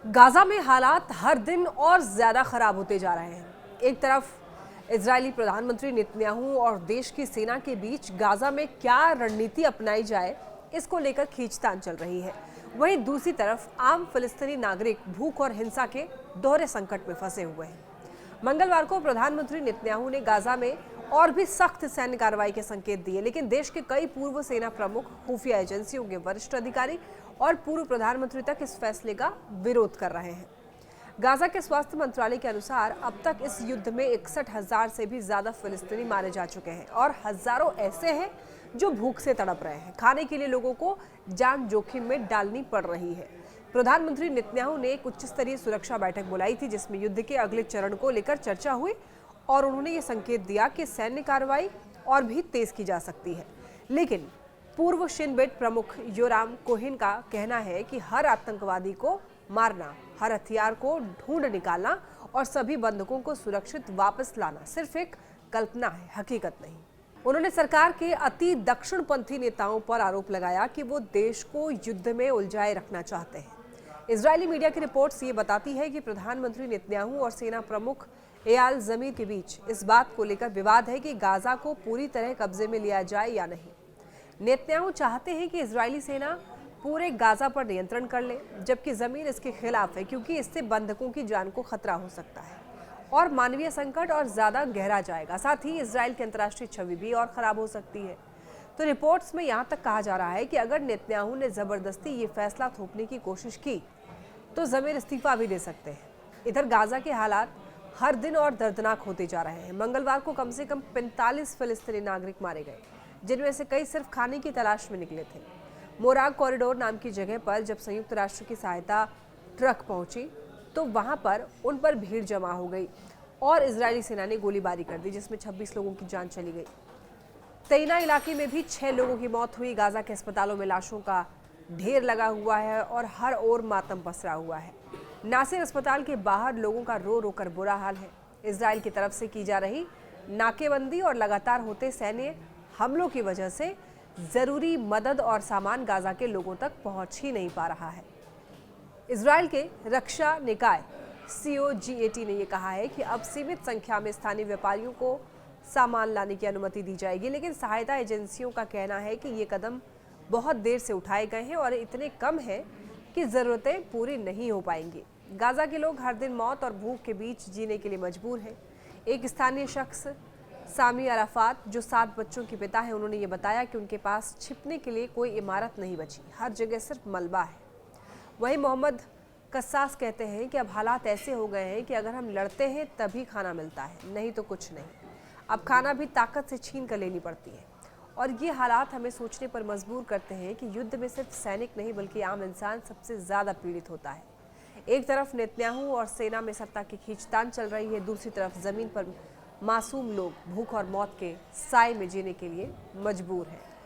Gaza में हालात हर दिन और ज्यादा खराब होते जा रहे हैं। एक तरफ इजरायली प्रधानमंत्री नेतन्याहू और देश की सेना के बीच गाजा में क्या रणनीति अपनाई जाए, इसको लेकर खींचतान चल रही है। वहीं दूसरी तरफ आम फिलिस्तीनी नागरिक भूख और हिंसा के दोहरे संकट में फंसे हुए हैं। मंगलवार को प्रधानमंत्री नेतन्याहू ने गाजा में और भी सख्त सैन्य कार्रवाई के संकेत दिए, लेकिन देश के कई पूर्व सेना प्रमुख, खुफिया एजेंसियों के वरिष्ठ अधिकारी और पूर्व प्रधानमंत्री तक इस फैसले का विरोध कर रहे हैं। गाजा के स्वास्थ्य मंत्रालय के अनुसार अब तक इस युद्ध में 61,000 से भी ज्यादा फिलिस्तीनी मारे जा चुके हैं और हजारों ऐसे हैं जो भूख से तड़प रहे हैं। खाने के लिए लोगों को जान जोखिम में डालनी पड़ रही है। प्रधानमंत्री नेतन्याहू ने एक उच्च स्तरीय सुरक्षा बैठक बुलाई थी, जिसमें युद्ध के अगले चरण को लेकर चर्चा हुई और उन्होंने ये संकेत दिया कि सैन्य कार्रवाई और भी तेज की जा सकती है। लेकिन पूर्व शिन बेट प्रमुख योराम कोहेन का कहना है कि हर आतंकवादी को मारना, हर हथियार को ढूंढ निकालना और सभी बंधकों को सुरक्षित वापस लाना सिर्फ एक कल्पना है, हकीकत नहीं। उन्होंने सरकार के अति दक्षिणपंथी नेताओं पर आरोप लगाया कि वो देश को युद्ध में उलझाए रखना चाहते हैं। इजरायली मीडिया की रिपोर्ट्स ये बताती है कि प्रधानमंत्री नेतन्याहू और सेना प्रमुख एयाल ज़मीर के बीच इस बात को लेकर विवाद है कि गाजा को पूरी तरह कब्जे में लिया जाए या नहीं। नेतन्याहू चाहते हैं कि इजरायली सेना पूरे गाजा पर नियंत्रण कर ले, जबकि ज़मीर इसके खिलाफ है, क्योंकि इससे बंधकों की जान को खतरा हो सकता है और मानवीय संकट और ज्यादा गहरा जाएगा। साथ ही इजराइल की अंतर्राष्ट्रीय छवि भी और खराब हो सकती है। तो रिपोर्ट्स में यहाँ तक कहा जा रहा है कि अगर नेतन्याहू ने जबरदस्ती ये फैसला थोपने की कोशिश की तो ज़मीर इस्तीफा भी दे सकते हैं। इधर गाजा के हालात हर दिन और दर्दनाक होते जा रहे हैं। मंगलवार को कम से कम 45 फिलिस्तीनी नागरिक मारे गए, जिनमें से कई सिर्फ खाने की तलाश में निकले थे। मोराग कॉरिडोर नाम की जगह पर जब संयुक्त राष्ट्र की सहायता ट्रक पहुंची तो वहां पर उन पर भीड़ जमा हो गई और इजरायली सेना ने गोलीबारी कर दी, जिसमें 26 लोगों की जान चली गई। तैना इलाके में भी 6 लोगों की मौत हुई। गाजा के अस्पतालों में लाशों का ढेर लगा हुआ है और हर ओर मातम पसरा हुआ है। नासिर अस्पताल के बाहर लोगों का रो रो कर बुरा हाल है। इजराइल की तरफ से की जा रही नाकेबंदी और लगातार होते सैन्य हमलों की वजह से जरूरी मदद और सामान गाजा के लोगों तक पहुंच ही नहीं पा रहा है। इजराइल के रक्षा निकाय COGAT ने यह कहा है कि अब सीमित संख्या में स्थानीय व्यापारियों को सामान लाने की अनुमति दी जाएगी, लेकिन सहायता एजेंसियों का कहना है कि ये कदम बहुत देर से उठाए गए हैं और इतने कम हैं कि जरूरतें पूरी नहीं हो पाएंगी। गाजा के लोग हर दिन मौत और भूख के बीच जीने के लिए मजबूर हैं। एक स्थानीय शख्स सामी अराफात, जो 7 बच्चों के पिता हैं, उन्होंने ये बताया कि उनके पास छिपने के लिए कोई इमारत नहीं बची, हर जगह सिर्फ मलबा है। वहीं मोहम्मद कस्सास कहते हैं कि अब हालात ऐसे हो गए हैं कि अगर हम लड़ते हैं तभी खाना मिलता है, नहीं तो कुछ नहीं। अब खाना भी ताकत से छीन कर लेनी पड़ती है और ये हालात हमें सोचने पर मजबूर करते हैं कि युद्ध में सिर्फ सैनिक नहीं बल्कि आम इंसान सबसे ज़्यादा पीड़ित होता है। एक तरफ नेतन्याहू और सेना में सत्ता की खींचतान चल रही है, दूसरी तरफ ज़मीन पर मासूम लोग भूख और मौत के साए में जीने के लिए मजबूर हैं।